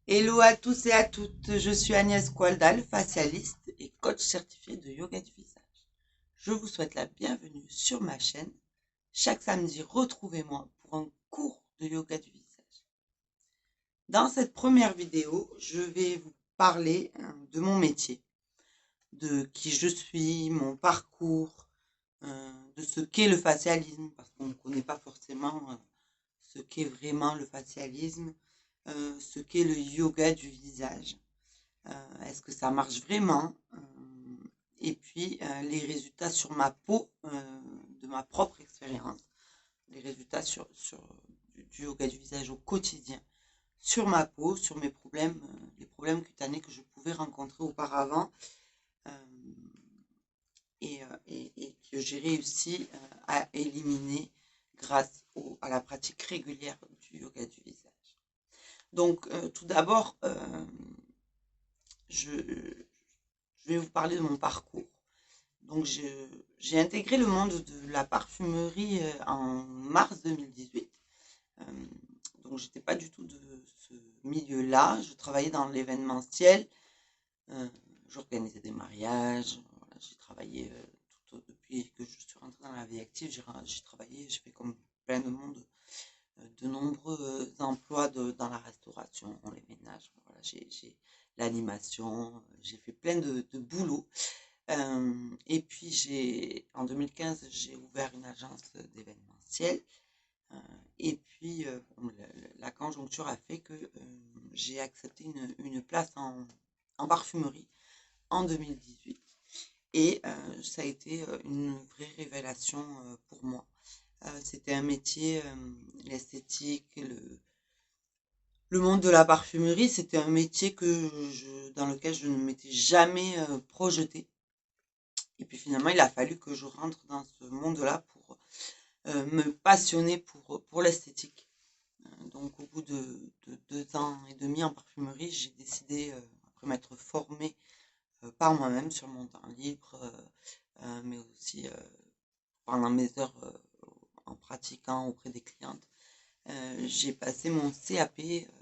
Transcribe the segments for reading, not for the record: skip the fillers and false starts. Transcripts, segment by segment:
Hello à tous et à toutes, je suis Agnès Coaldal, facialiste et coach certifié de yoga du visage. Je vous souhaite la bienvenue sur ma chaîne. Chaque samedi, retrouvez-moi pour un cours de yoga du visage. Dans cette première vidéo, je vais vous parler de mon métier, de qui je suis, mon parcours, de ce qu'est le facialisme, parce qu'on ne connaît pas forcément ce qu'est vraiment le facialisme, ce qu'est le yoga du visage. Est-ce que ça marche vraiment? Et puis les résultats sur ma peau de ma propre expérience, les résultats sur du yoga du visage au quotidien, sur ma peau, sur mes problèmes, les problèmes cutanés que je pouvais rencontrer auparavant euh, et que j'ai réussi à éliminer grâce à la pratique régulière du yoga du visage. Donc tout d'abord, je, je vais vous parler de mon parcours. Donc, j'ai intégré le monde de la parfumerie en mars 2018. Euh, donc, j'étais pas du tout de ce milieu-là. Je travaillais dans l'événementiel. Euh, J'organisais des mariages. Voilà, j'ai travaillé depuis que je suis rentrée dans la vie active. J'ai travaillé, j'ai fait comme plein de monde de nombreux emplois dans la restauration, les ménages. Voilà, j'ai l'animation. J'ai fait plein de boulot. Et puis en 2015, j'ai ouvert une agence d'événementiel. Euh, et puis bon, la conjoncture a fait que j'ai accepté une place en parfumerie en 2018. Et ça a été une vraie révélation pour moi. C'était un métier, l'esthétique, le monde de la parfumerie, c'était un métier dans lequel je ne m'étais jamais projetée. Et puis finalement, il a fallu que je rentre dans ce monde-là pour me passionner pour l'esthétique. Donc au bout de 2 ans et demi en parfumerie, j'ai décidé, après m'être formée par moi-même sur mon temps libre, mais aussi pendant mes heures en pratiquant auprès des clientes, j'ai passé mon CAP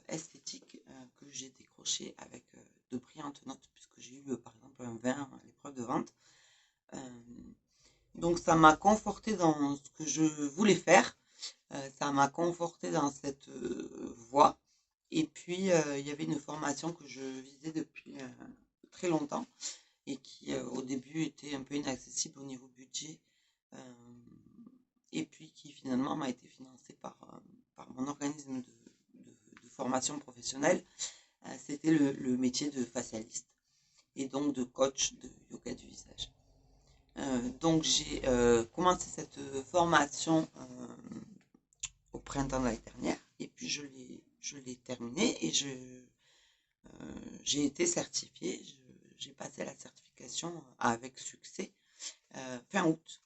esthétique que j'ai décroché avec de brillantes notes, puisque j'ai eu par exemple un 20 à l'épreuve de vente. Euh, Donc ça m'a conforté dans ce que je voulais faire, ça m'a conforté dans cette voie. Et puis il y avait une formation que je visais depuis très longtemps et qui au début était un peu inaccessible au niveau budget euh, et puis qui finalement m'a été financée par mon organisme de formation professionnelle. C'était le métier de facialiste et donc de coach de yoga du visage. Donc j'ai commencé cette formation au printemps de l'année dernière et puis je l'ai terminée et j'ai été certifiée. J'ai passé la certification avec succès fin août.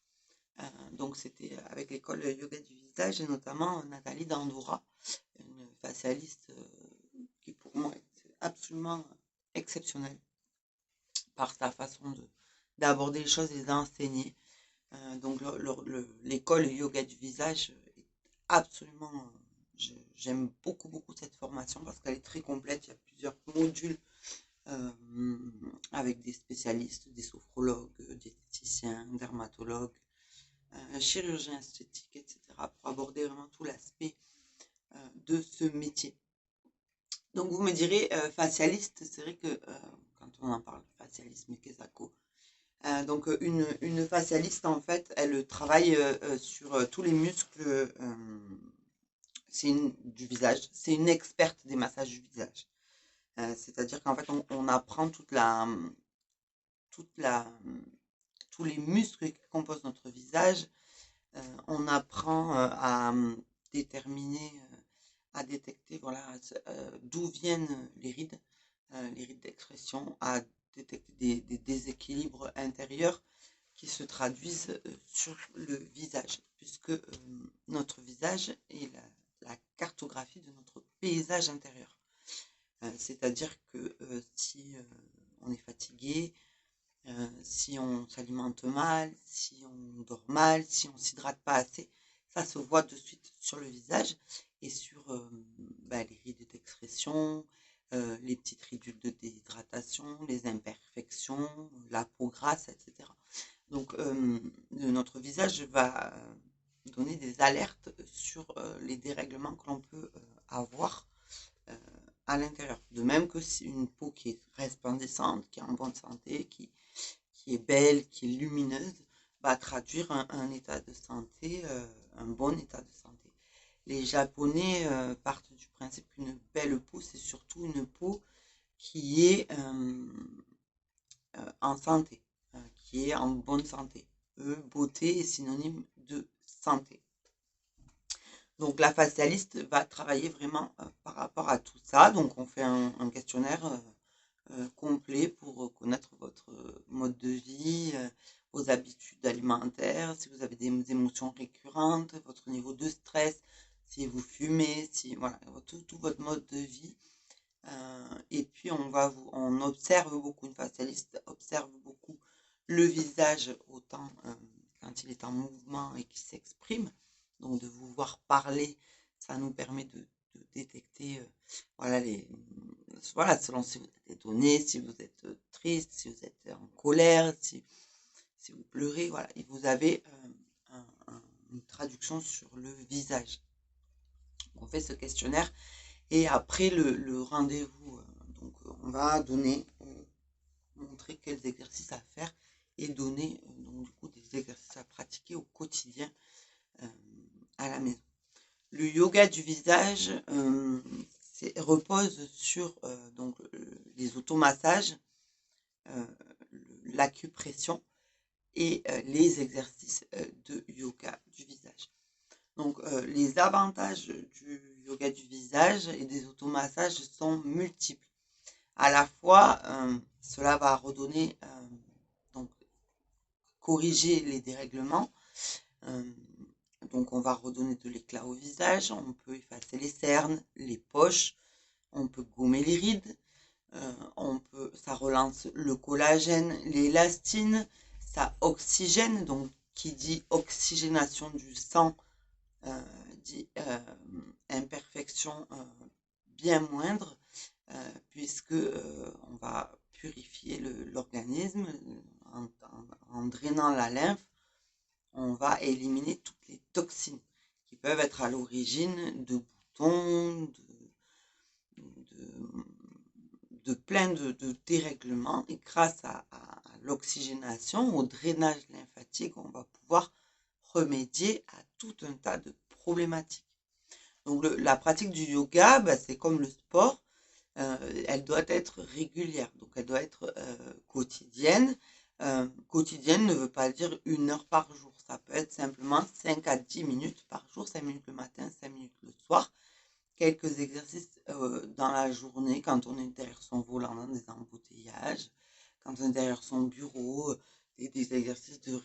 Donc c'était avec l'école yoga du visage et notamment Nathalie Dandoura, une facialiste qui pour moi est absolument exceptionnelle par sa façon d'aborder les choses et d'enseigner. Donc l'école yoga du visage est absolument, j'aime beaucoup beaucoup cette formation parce qu'elle est très complète. Il y a plusieurs modules euh, avec des spécialistes, des sophrologues, diététiciens, dermatologues, chirurgiens esthétiques, etc. pour aborder vraiment tout l'aspect de ce métier. Donc vous me direz, facialiste, c'est vrai que quand on en parle, facialisme, qu'est-ce donc une facialiste, en fait, elle travaille sur tous les muscles du visage. C'est une experte des massages du visage. C'est-à-dire qu'en fait, on apprend toute la, tous les muscles qui composent notre visage. On apprend à déterminer, à détecter voilà, d'où viennent les rides d'expression, à détecter des déséquilibres intérieurs qui se traduisent sur le visage, puisque notre visage est la cartographie de notre paysage intérieur. C'est-à-dire que si on est fatigué, si on s'alimente mal, si on dort mal, si on s'hydrate pas assez, ça se voit de suite sur le visage et sur les rides d'expression, les petites ridules de déshydratation, les imperfections, la peau grasse, etc. Donc, notre visage va donner des alertes sur les dérèglements que l'on peut avoir euh, à l'intérieur. De même que si une peau qui est resplendissante, qui est en bonne santé, qui est belle, qui est lumineuse, va traduire un état de santé, un bon état de santé. Les Japonais partent du principe qu'une belle peau, c'est surtout une peau qui est en santé, qui est en bonne santé. Beauté est synonyme de santé. Donc la facialiste va travailler vraiment par rapport à tout ça. Donc on fait un questionnaire complet pour connaître votre mode de vie, vos habitudes alimentaires, si vous avez des émotions récurrentes, votre niveau de stress, si vous fumez, si voilà, tout votre mode de vie. Et puis on observe beaucoup, une facialiste observe beaucoup le visage autant quand il est en mouvement et qu'il s'exprime. Donc de vous voir parler, ça nous permet de détecter voilà, selon si vous êtes étonné, si vous êtes triste, si vous êtes en colère, si vous pleurez, voilà, et vous avez une traduction sur le visage. On fait ce questionnaire et après le rendez-vous, donc on va montrer quels exercices à faire et donner donc du coup des exercices à pratiquer au quotidien à la maison. Le yoga du visage repose sur donc les automassages, l'acupression et les exercices de yoga du visage. Donc les avantages du yoga du visage et des automassages sont multiples. À la fois, cela va redonner, donc corriger les dérèglements. Donc on va redonner de l'éclat au visage, on peut effacer les cernes, les poches, on peut gommer les rides, ça relance le collagène, l'élastine, ça oxygène, donc qui dit oxygénation du sang, dit imperfection bien moindre, puisque on va purifier l'organisme en drainant la lymphe, on va éliminer toutes les toxines qui peuvent être à l'origine de boutons, de plein de dérèglements. Et grâce à l'oxygénation, au drainage lymphatique, on va pouvoir remédier à tout un tas de problématiques. Donc la pratique du yoga, c'est comme le sport, elle doit être régulière, donc elle doit être quotidienne. Quotidienne ne veut pas dire 1 heure par jour, ça peut être simplement 5 à 10 minutes par jour, 5 minutes le matin, 5 minutes le soir. Quelques exercices dans la journée quand on est derrière son volant dans des embouteillages, quand on est derrière son bureau, des exercices de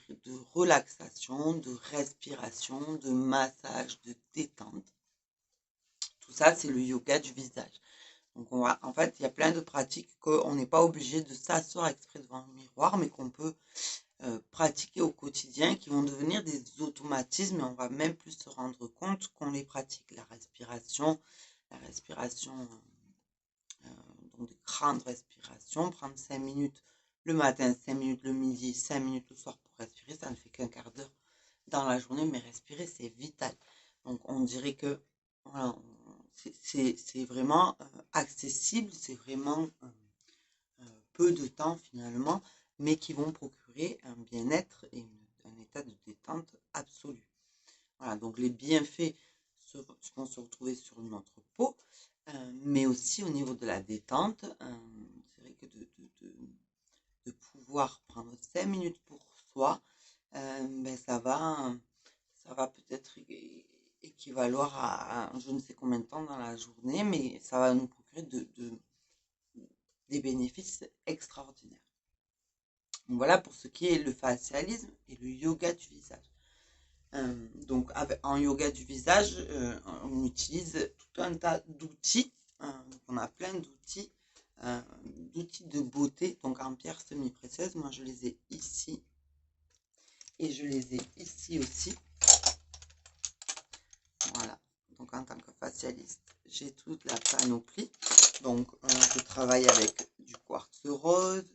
relaxation, de respiration, de massage, de détente. Tout ça, c'est le yoga du visage. Donc en fait, il y a plein de pratiques qu'on n'est pas obligé de s'asseoir exprès devant le miroir, mais qu'on peut pratiquer au quotidien, qui vont devenir des automatismes et on va même plus se rendre compte qu'on les pratique. La respiration, donc des grandes respirations, prendre 5 minutes le matin, 5 minutes le midi, 5 minutes le soir pour respirer, ça ne fait qu'un quart d'heure dans la journée, mais respirer, c'est vital. Donc on dirait que voilà, c'est vraiment accessible, c'est vraiment peu de temps finalement, mais qui vont procurer un bien-être et un état de détente absolu. Voilà, donc les bienfaits vont se retrouver sur notre peau, mais aussi au niveau de la détente. C'est vrai que de pouvoir prendre 5 minutes pour soi, ça va peut-être équivaloir à je ne sais combien de temps dans la journée, mais ça va nous procurer des bénéfices extraordinaires. Donc voilà pour ce qui est le facialisme et le yoga du visage. Donc en yoga du visage, on utilise tout un tas d'outils. Donc on a plein d'outils, de beauté, donc en pierre semi-précieuse. Moi je les ai ici et je les ai ici aussi. Voilà, donc en tant que facialiste, j'ai toute la panoplie. Donc, je travaille avec du quartz rose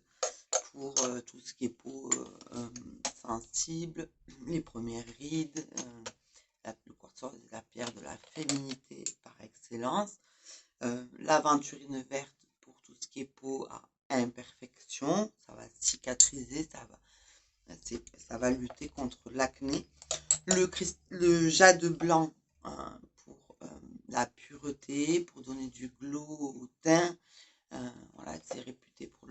pour tout ce qui est peau sensible, les premières rides. Le quartz rose est la pierre de la féminité par excellence. L'aventurine verte pour tout ce qui est peau à imperfection. Ça va cicatriser, ça va lutter contre l'acné. Le jade blanc pour la pureté, pour donner du glow au teint. Voilà, c'est réputé pour,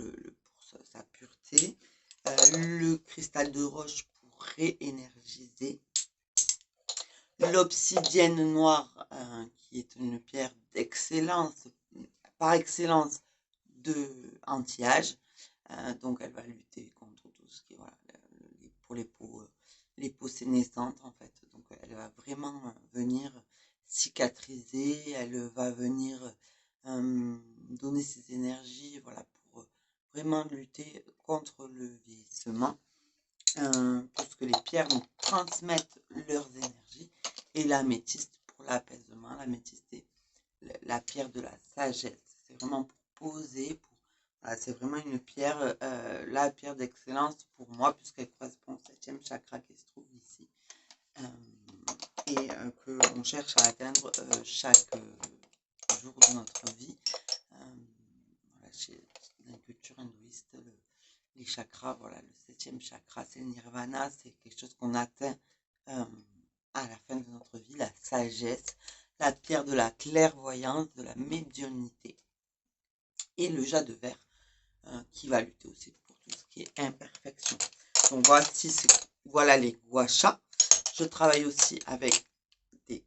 sa pureté. Le cristal de roche pour réénergiser. L'obsidienne noire, qui est une pierre d'excellence, par excellence de anti-âge. Donc elle va lutter contre tout ce qui est voilà, pour les peaux sénescentes en fait. Donc elle va vraiment venir cicatriser, elle va venir donner ses énergies voilà, pour vraiment lutter contre le vieillissement. Puisque les pierres nous transmettent leurs énergies. Et l'améthyste pour l'apaisement. L'améthyste est la pierre de la sagesse. C'est vraiment pour poser, voilà, c'est vraiment une pierre, la pierre d'excellence pour moi, puisqu'elle correspond au 7e chakra qui se trouve ici. Et qu'on cherche à atteindre chaque jour de notre vie. Voilà, chez la culture hindouiste, les chakras, voilà, le 7e chakra, c'est le nirvana, c'est quelque chose qu'on atteint à la fin de notre vie, la sagesse, la pierre de la clairvoyance, de la médiumnité. Et le jade vert, qui va lutter aussi pour tout ce qui est imperfection. Donc voilà les guachas. Je travaille aussi avec des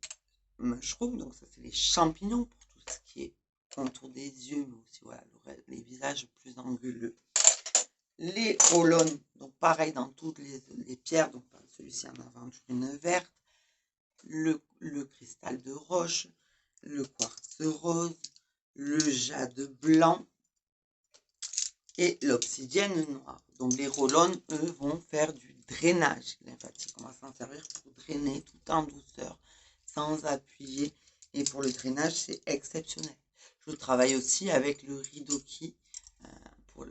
mushrooms, donc ça c'est les champignons pour tout ce qui est contour des yeux, mais aussi voilà, les visages plus anguleux. Les rollons, donc pareil dans toutes les pierres, donc celui-ci en aventurine verte, le cristal de roche, le quartz rose, le jade blanc et l'obsidienne noire. Donc les rollons, eux, vont faire du drainage lymphatique. On va s'en servir pour drainer tout en douceur, sans appuyer. Et pour le drainage, c'est exceptionnel. Je travaille aussi avec le Ridoki pour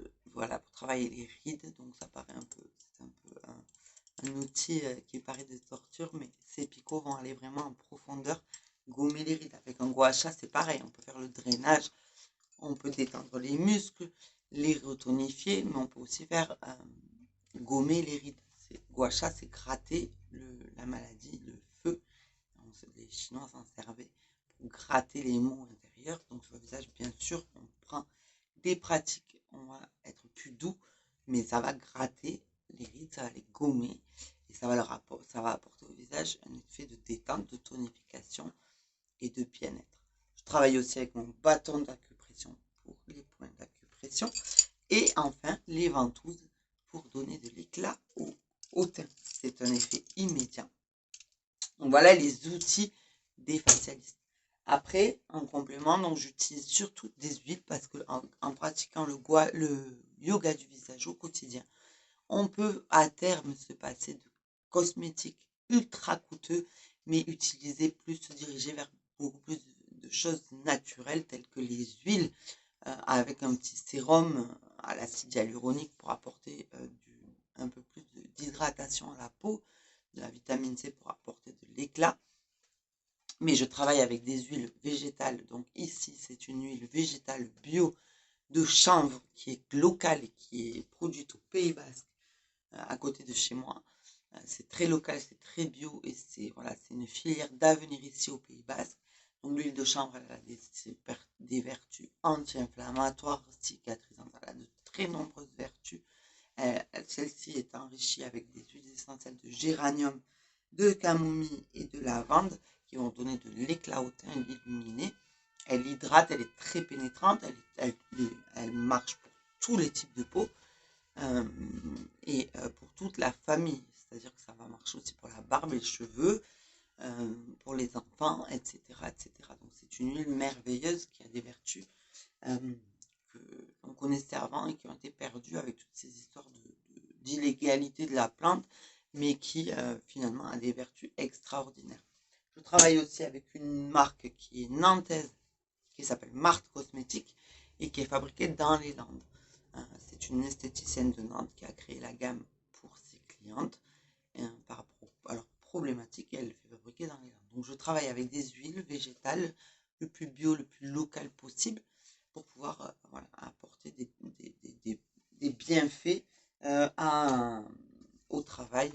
travailler les rides. Donc ça paraît c'est un peu un outil qui paraît de torture, mais ces picots vont aller vraiment en profondeur, gommer les rides. Avec un gua sha, c'est pareil, on peut faire le drainage, on peut détendre les muscles, les retonifier, mais on peut aussi faire gommer les rides. Gua sha, c'est gratter la maladie, le feu. Les Chinois s'en servaient pour gratter les maux intérieurs. Donc sur le visage, bien sûr, on prend des pratiques, on va être plus doux, mais ça va gratter les rides, ça va les gommer et ça va apporter au visage un effet de détente, de tonification et de bien-être. Je travaille aussi avec mon bâton d'acupression pour les points d'acupression et enfin les ventouses pour donner de l'éclat au teint. C'est un effet immédiat. Donc voilà les outils des facialistes. Après, en complément, donc j'utilise surtout des huiles parce que en pratiquant le yoga du visage au quotidien, on peut à terme se passer de cosmétiques ultra coûteux, mais se diriger vers beaucoup plus de choses naturelles telles que les huiles avec un petit sérum à l'acide hyaluronique pour apporter un peu plus d'hydratation à la peau, de la vitamine C pour apporter de l'éclat. Mais je travaille avec des huiles végétales. Donc ici, c'est une huile végétale bio de chanvre qui est locale et qui est produite au Pays Basque, à côté de chez moi. C'est très local, c'est très bio et c'est une filière d'avenir ici au Pays Basque. Donc l'huile de chanvre, elle a des vertus anti-inflammatoires, cicatrisantes, elle a de très nombreuses vertus. Celle-ci est enrichie avec des huiles essentielles de géranium, de camomille et de lavande qui vont donner de l'éclat au teint illuminé. Elle hydrate, elle est très pénétrante, elle marche pour tous les types de peau et pour toute la famille. C'est-à-dire que ça va marcher aussi pour la barbe et les cheveux, pour les enfants, etc., etc. Donc c'est une huile merveilleuse qui a des vertus qu'on connaissait avant et qui ont été perdues avec toutes ces histoires d'illégalité de la plante, mais qui finalement a des vertus extraordinaires. Je travaille aussi avec une marque qui est nantaise, qui s'appelle Marthe Cosmétiques et qui est fabriquée dans les Landes. C'est une esthéticienne de Nantes qui a créé la gamme pour ses clientes par rapport à leurs problématiques et elle le fait fabriquer dans les Landes. Donc je travaille avec des huiles végétales le plus bio, le plus local possible pour pouvoir voilà, apporter des bienfaits au travail,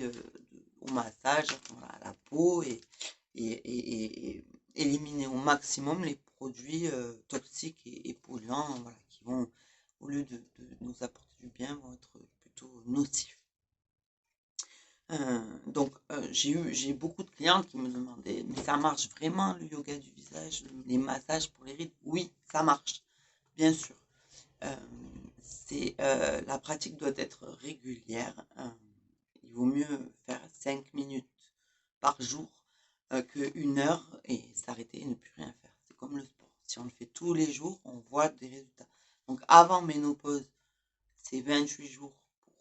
au massage, voilà, à la peau et éliminer au maximum les produits toxiques et polluants voilà, qui vont, au lieu de nous apporter du bien, vont être plutôt nocifs. J'ai beaucoup de clientes qui me demandaient, mais ça marche vraiment le yoga du visage, les massages pour les rides? Oui, ça marche, bien sûr. Euh, la pratique doit être régulière. Il vaut mieux faire 5 minutes par jour que 1 heure et s'arrêter et ne plus rien faire. C'est comme le sport. Si on le fait tous les jours, on voit des résultats. Donc avant ménopause, c'est 28 jours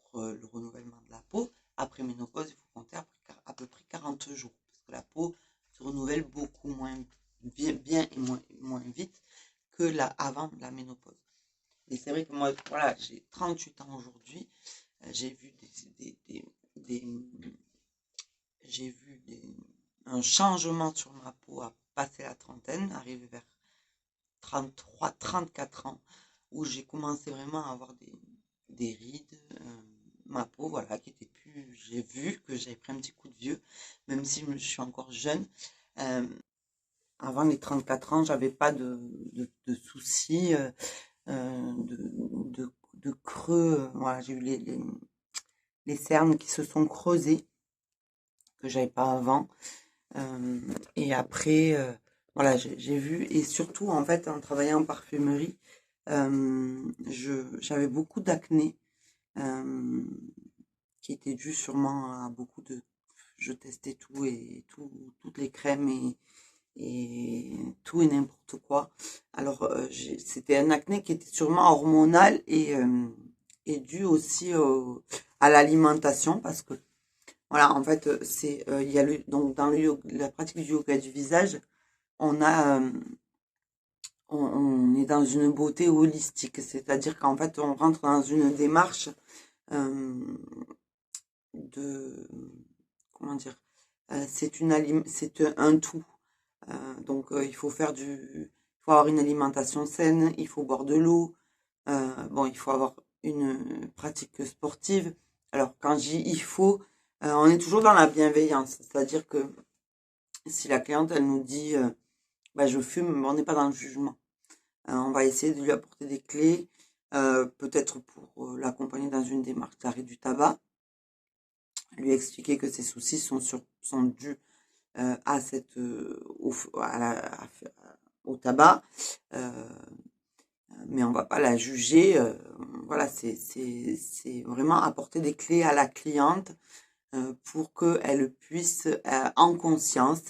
pour le renouvellement de la peau. Après ménopause, il faut compter à peu près 40 jours parce que la peau se renouvelle beaucoup moins bien et moins vite que avant la ménopause. Et c'est vrai que moi, voilà, j'ai 38 ans aujourd'hui. J'ai vu un changement sur ma peau à passer la trentaine, arrivé vers 33, 34 ans, où j'ai commencé vraiment à avoir des rides, ma peau, voilà, qui était plus, j'ai vu que j'avais pris un petit coup de vieux, même si je suis encore jeune. Euh, Avant les 34 ans, j'avais pas de soucis, de creux. Voilà, j'ai eu les cernes qui se sont creusées, que j'avais pas avant. Et après, voilà, j'ai vu, et surtout, en fait, en travaillant en parfumerie, j'avais beaucoup d'acné, qui était dû sûrement à beaucoup de... Je testais tout et toutes les crèmes et tout et n'importe quoi. Alors, c'était un acné qui était sûrement hormonal et dû aussi à l'alimentation parce que, voilà, en fait, il y a donc dans la pratique du yoga du visage, on a, on est dans une beauté holistique, c'est-à-dire qu'en fait, on rentre dans une démarche euh, de, comment dire, c'est un tout. Il faut avoir une alimentation saine, il faut boire de l'eau, bon, il faut avoir une pratique sportive. Alors, quand je dis il faut, on est toujours dans la bienveillance, c'est-à-dire que si la cliente, elle nous dit, bah, je fume, on n'est pas dans le jugement. On va essayer de lui apporter des clés, peut-être pour l'accompagner dans une démarche d'arrêt du tabac, lui expliquer que ses soucis sont dus à au tabac, mais on va pas la juger. Voilà, c'est vraiment apporter des clés à la cliente pour qu'elle puisse, en conscience,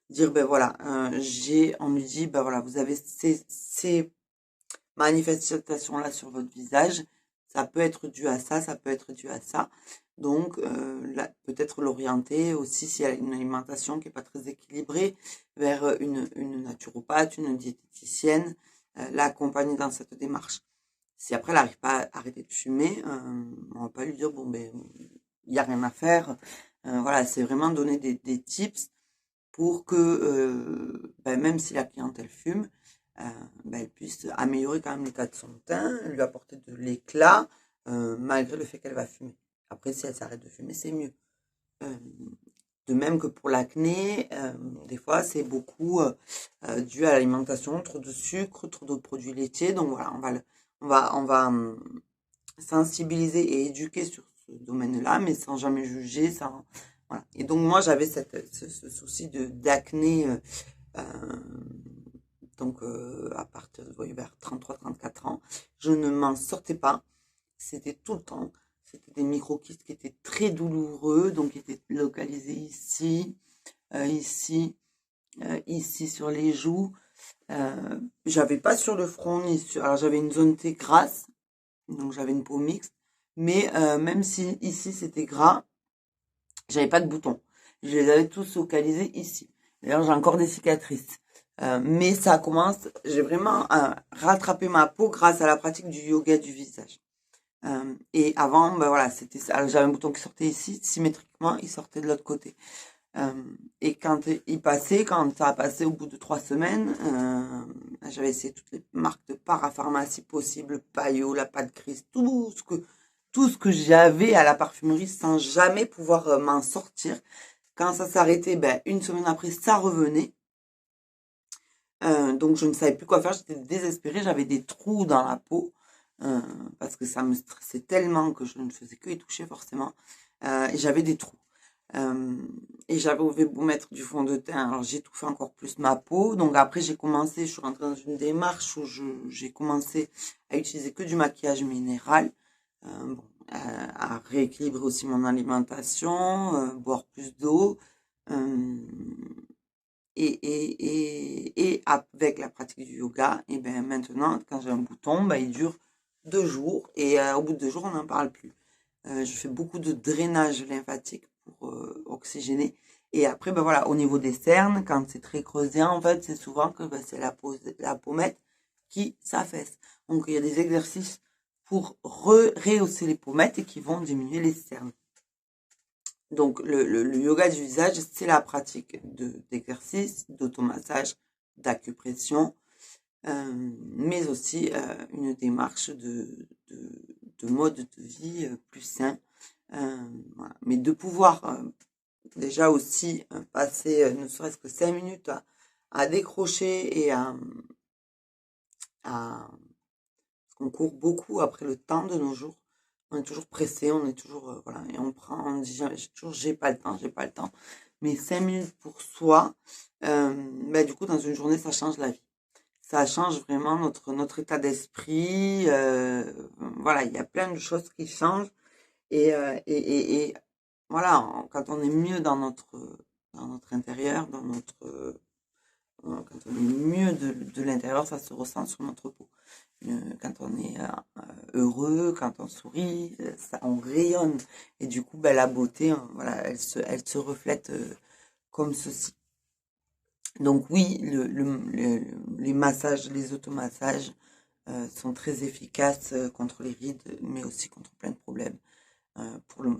dire ben voilà, on lui dit ben voilà, vous avez ces manifestations-là sur votre visage, ça peut être dû à ça, ça peut être dû à ça. Donc, peut-être l'orienter aussi si elle a une alimentation qui n'est pas très équilibrée vers une naturopathe, une diététicienne, l'accompagner dans cette démarche. Si après elle n'arrive pas à arrêter de fumer, on va pas lui dire bon ben il n'y a rien à faire. Voilà, c'est vraiment donner des tips pour que même si la cliente elle fume, elle puisse améliorer quand même l'état de son teint, lui apporter de l'éclat, malgré le fait qu'elle va fumer. Après, si elle s'arrête de fumer, c'est mieux. De même que pour l'acné, des fois, c'est beaucoup dû à l'alimentation, trop de sucre, trop de produits laitiers. Donc voilà, on va sensibiliser et éduquer sur ce domaine-là, mais sans jamais juger, voilà. Et donc moi, j'avais ce souci d'acné à partir vers 33-34 ans, je ne m'en sortais pas. C'était tout le temps. C'était des micro-kystes qui étaient très douloureux, donc qui étaient localisés ici, ici, ici sur les joues. J'avais pas sur le front alors j'avais une zone T grasse, donc j'avais une peau mixte, mais même si ici c'était gras, j'avais pas de boutons. Je les avais tous localisés ici. D'ailleurs, j'ai encore des cicatrices. Mais ça commence, j'ai vraiment rattrapé ma peau grâce à la pratique du yoga du visage. Et avant, ben voilà, c'était ça. J'avais un bouton qui sortait ici, symétriquement, il sortait de l'autre côté. Et quand quand ça a passé au bout de 3 semaines, j'avais essayé toutes les marques de parapharmacie possibles, Payot, la pâte grise, tout ce que j'avais à la parfumerie sans jamais pouvoir m'en sortir. Quand ça s'arrêtait, ben, une semaine après, ça revenait. Donc je ne savais plus quoi faire, j'étais désespérée, j'avais des trous dans la peau, euh, parce que ça me stressait tellement que je ne faisais que y toucher forcément, et j'avais des trous. Euh, et j'avais beau mettre du fond de teint, alors j'étouffais encore plus ma peau. Donc après je suis rentrée dans une démarche où j'ai commencé à utiliser que du maquillage minéral, bon, à rééquilibrer aussi mon alimentation, boire plus d'eau. euh, et avec la pratique du yoga, et ben maintenant, quand j'ai un bouton, ben, il dure 2 jours et au bout de 2 jours, on n'en parle plus. Je fais beaucoup de drainage lymphatique pour oxygéner. Et après, ben voilà, au niveau des cernes, quand c'est très creusé, en fait, c'est souvent que ben, c'est la pommette qui s'affaisse. Donc, il y a des exercices pour rehausser les pommettes et qui vont diminuer les cernes. Donc, le yoga du visage, c'est la pratique d'exercices, d'automassage, d'acupression, mais aussi une démarche de mode de vie plus sain. Voilà. Mais de pouvoir déjà aussi passer ne serait-ce que 5 minutes à décrocher et à parce qu'on court beaucoup après le temps de nos jours. On est toujours pressé, on est toujours voilà, et on dit toujours j'ai pas le temps, j'ai pas le temps. Mais 5 minutes pour soi, bah, du coup dans une journée ça change la vie. Ça change vraiment notre état d'esprit. Voilà, il y a plein de choses qui changent et voilà, quand on est mieux dans notre intérieur, quand on est mieux de l'intérieur, ça se ressent sur notre peau. Quand on est heureux, quand on sourit, ça, on rayonne. Et du coup, ben, la beauté, hein, voilà, elle se reflète comme ceci. Donc oui, les massages, les automassages sont très efficaces contre les rides, mais aussi contre plein de problèmes.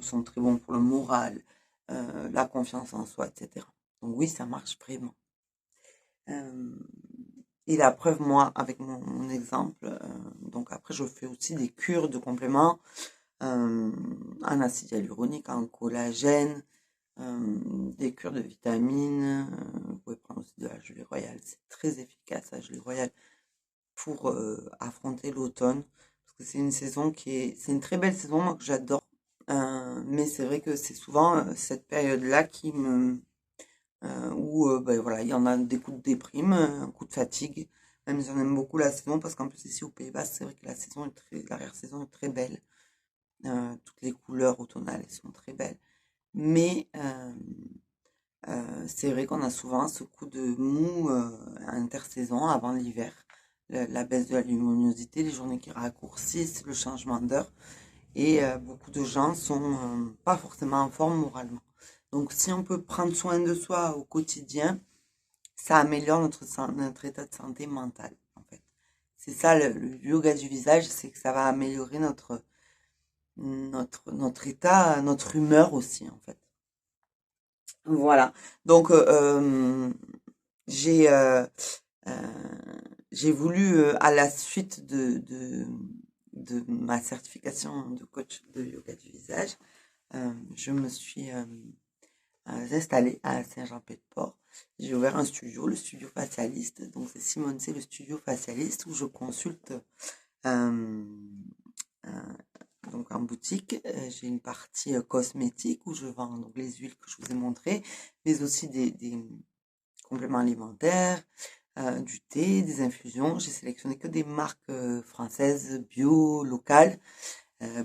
Sont très bons pour le moral, la confiance en soi, etc. Donc oui, ça marche vraiment. Euh, et la preuve, moi, avec mon exemple, donc après, je fais aussi des cures de compléments en acide hyaluronique, en collagène, des cures de vitamines. Vous pouvez prendre aussi de la gelée royale, c'est très efficace, la gelée royale, pour affronter l'automne. Parce que c'est une saison c'est une très belle saison, moi, que j'adore. Mais c'est vrai que c'est souvent cette période-là où ben voilà, il y en a des coups de déprime, un coup de fatigue. Même si on aime beaucoup la saison, parce qu'en plus ici aux Pays-Bas, c'est vrai que l'arrière-saison est très belle. Toutes les couleurs automnales, elles sont très belles. Mais c'est vrai qu'on a souvent ce coup de mou intersaison avant l'hiver. La baisse de la luminosité, les journées qui raccourcissent, le changement d'heure. Et beaucoup de gens sont pas forcément en forme moralement. Donc si on peut prendre soin de soi au quotidien, ça améliore notre état de santé mentale, en fait. C'est ça le yoga du visage, c'est que ça va améliorer notre état, notre humeur aussi, en fait. Voilà. Donc, j'ai euh, j'ai voulu, à la suite de ma certification de coach de yoga du visage, je me suis installée à Saint-Jean-Pied-de-Port. J'ai ouvert un studio, le studio facialiste. Donc c'est Simone, c'est le studio facialiste où je consulte euh, donc en boutique. J'ai une partie cosmétique où je vends donc les huiles que je vous ai montrées, mais aussi des compléments alimentaires, du thé, des infusions. J'ai sélectionné que des marques françaises, bio, locales.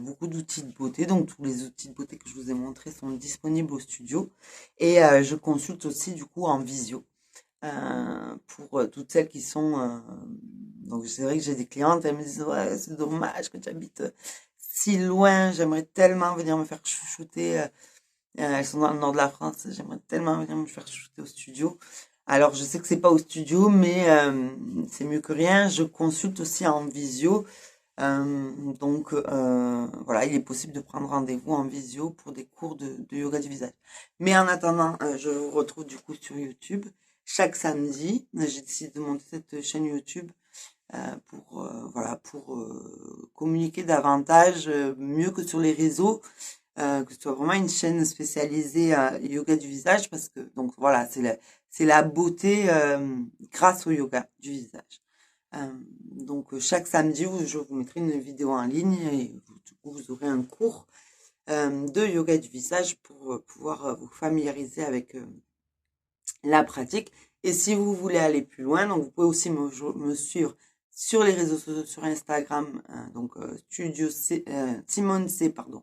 Beaucoup d'outils de beauté, donc tous les outils de beauté que je vous ai montrés sont disponibles au studio. Et je consulte aussi du coup en visio pour toutes celles qui sont... donc c'est vrai que j'ai des clientes, elles me disent ouais c'est dommage que tu habites si loin, j'aimerais tellement venir me faire chouchouter. Elles sont dans le nord de la France, j'aimerais tellement venir me faire chouchouter au studio. Alors, je sais que c'est pas au studio, mais c'est mieux que rien. Je consulte aussi en visio. Donc, voilà, il est possible de prendre rendez-vous en visio pour des cours de yoga du visage. Mais en attendant, je vous retrouve du coup sur YouTube chaque samedi. J'ai décidé de monter cette chaîne YouTube pour voilà pour communiquer davantage, mieux que sur les réseaux, que ce soit vraiment une chaîne spécialisée yoga du visage parce que donc voilà c'est la beauté grâce au yoga du visage. Donc chaque samedi je vous mettrai une vidéo en ligne et du coup vous aurez un cours de yoga du visage pour pouvoir vous familiariser avec la pratique. Et si vous voulez aller plus loin, donc vous pouvez aussi me suivre sur les réseaux sociaux, sur Instagram, donc Studio C, Simone C, pardon,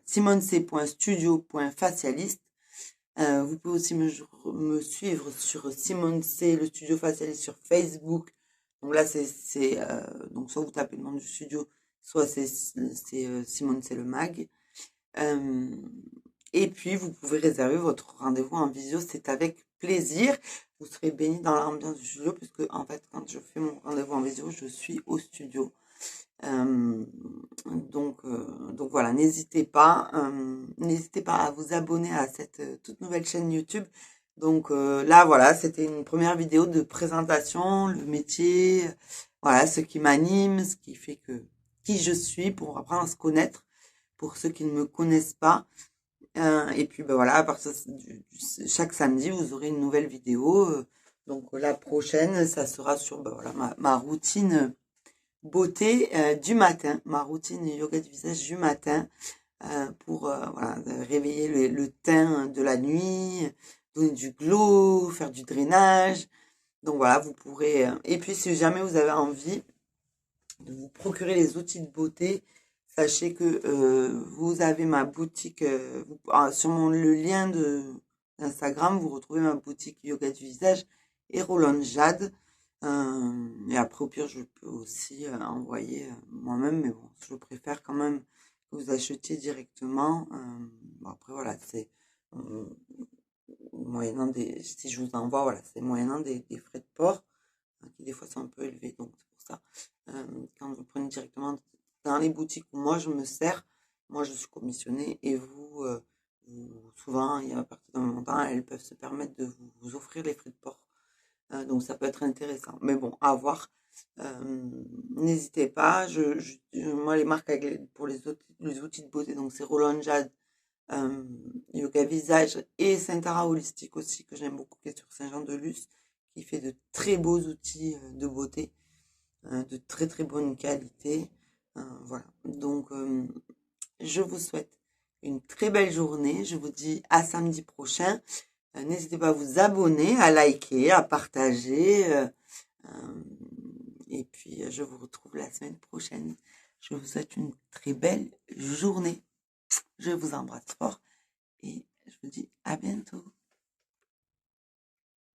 Simone C.studio.facialiste. Vous pouvez aussi me suivre sur Simone C, le studio facialiste sur Facebook. Donc là, donc soit vous tapez le nom du studio, soit c'est Simone C le mag. Euh, et puis, vous pouvez réserver votre rendez-vous en visio, c'est avec plaisir. Vous serez béni dans l'ambiance du studio, puisque en fait, quand je fais mon rendez-vous en visio, je suis au studio. Donc voilà, n'hésitez pas à vous abonner à cette toute nouvelle chaîne YouTube. Donc là, voilà, c'était une première vidéo de présentation, le métier, voilà, ce qui m'anime, ce qui fait que qui je suis, pour apprendre à se connaître, pour ceux qui ne me connaissent pas. Et puis ben voilà, à partir chaque samedi, vous aurez une nouvelle vidéo. Donc la prochaine, ça sera sur ben voilà, ma routine beauté du matin, ma routine yoga du visage du matin pour voilà, réveiller le teint de la nuit, donner du glow, faire du drainage. Donc voilà, vous pourrez... et puis si jamais vous avez envie de vous procurer les outils de beauté, sachez que vous avez ma boutique, sur le lien d'Instagram, vous retrouvez ma boutique yoga du visage et Roland Jade. Et après, au pire, je peux aussi envoyer moi-même, mais bon, je préfère quand même que vous achetiez directement. Bon, après, voilà, c'est euh, moyennant si je vous envoie, voilà, c'est moyennant des frais de port, qui des fois sont un peu élevés, donc c'est pour ça. Quand vous prenez directement dans les boutiques où moi je me sers, moi je suis commissionnée et souvent, à partir d'un montant, elles peuvent se permettre de vous offrir les frais de port. Donc ça peut être intéressant. Mais bon, à voir. N'hésitez pas. Moi, les marques pour les outils de beauté, donc c'est Roland Jade, Yoga Visage et Saint-Ara Holistique aussi, que j'aime beaucoup, qui est sur Saint-Jean-de-Luz, qui fait de très beaux outils de beauté, de très très bonne qualité. Voilà. Donc, je vous souhaite une très belle journée. Je vous dis à samedi prochain. N'hésitez pas à vous abonner, à liker, à partager. Et puis, je vous retrouve la semaine prochaine. Je vous souhaite une très belle journée. Je vous embrasse fort et je vous dis à bientôt.